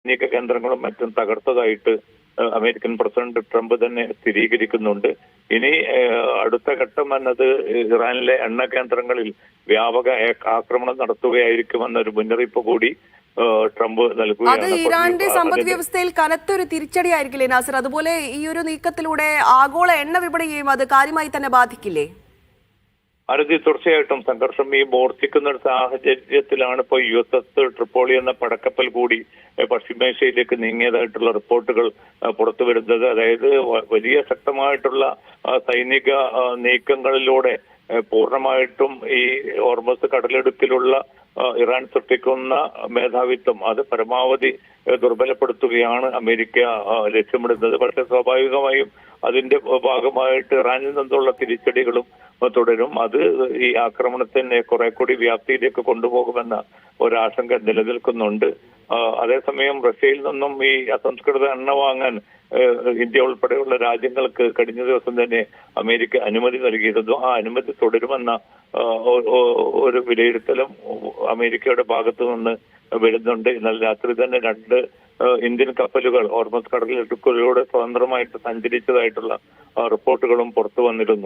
സൈനിക കേന്ദ്രങ്ങളും മറ്റും തകർത്തതായിട്ട് അമേരിക്കൻ പ്രസിഡന്റ് ട്രംപ് തന്നെ സ്ഥിരീകരിക്കുന്നുണ്ട്. ഇനി അടുത്ത ഘട്ടം എന്നത് ഇറാനിലെ എണ്ണ കേന്ദ്രങ്ങളിൽ വ്യാപക ആക്രമണം നടത്തുകയായിരിക്കുമെന്നൊരു മുന്നറിയിപ്പ് കൂടി ട്രംപ് നൽകുകയാണ്. അത് ഇറാന്റെ സമ്പദ് വ്യവസ്ഥയിൽ കനത്തൊരു തിരിച്ചടിയായിരിക്കില്ലേ നാസർ? അതുപോലെ ഈ ഒരു നീക്കത്തിലൂടെ ആഗോള എണ്ണ വിപണിയെയും അത് കാര്യമായി തന്നെ ബാധിക്കില്ലേ? ഭാരതി തീർച്ചയായിട്ടും സംഘർഷം ഈ മൂർച്ഛിക്കുന്ന ഒരു സാഹചര്യത്തിലാണ് ഇപ്പോൾ USS ട്രിപ്പോളി എന്ന പടക്കപ്പൽ കൂടി പശ്ചിമേഷ്യയിലേക്ക് നീങ്ങിയതായിട്ടുള്ള റിപ്പോർട്ടുകൾ പുറത്തു വരുന്നത്. അതായത് വലിയ ശക്തമായിട്ടുള്ള സൈനിക നീക്കങ്ങളിലൂടെ പൂർണ്ണമായിട്ടും ഈ ഹോർമസ് കടലിടുക്കിലുള്ള ഇറാൻ സൃഷ്ടിക്കുന്ന മേധാവിത്വം അത് പരമാവധി ദുർബലപ്പെടുത്തുകയാണ് അമേരിക്ക ലക്ഷ്യമിടുന്നത്. പക്ഷെ സ്വാഭാവികമായും അതിന്റെ ഭാഗമായിട്ട് ഇറാനിൽ നിന്നുള്ള തിരിച്ചടികളും തുടരും. അത് ഈ ആക്രമണത്തിന് കുറെ കൂടി വ്യാപ്തിയിലേക്ക് കൊണ്ടുപോകുമെന്ന ഒരാശങ്ക നിലനിൽക്കുന്നുണ്ട്. അതേസമയം റഷ്യയിൽ നിന്നും ഈ അസംസ്കൃത എണ്ണ വാങ്ങാൻ ഇന്ത്യ ഉൾപ്പെടെയുള്ള രാജ്യങ്ങൾക്ക് കഴിഞ്ഞ ദിവസം തന്നെ അമേരിക്ക അനുമതി നൽകിയിരുന്നു. ആ അനുമതി തുടരുമെന്ന ഒരു വിലയിരുത്തലും അമേരിക്കയുടെ ഭാഗത്തു നിന്ന് വരുന്നുണ്ട്. ഇന്നലെ രാത്രി തന്നെ 2 ഇന്ത്യൻ കപ്പലുകൾ ഹോർമസ് കടലിടുക്കിലൂടെ സ്വതന്ത്രമായിട്ട് സഞ്ചരിച്ചതായിട്ടുള്ള റിപ്പോർട്ടുകളും പുറത്തു വന്നിരുന്നു.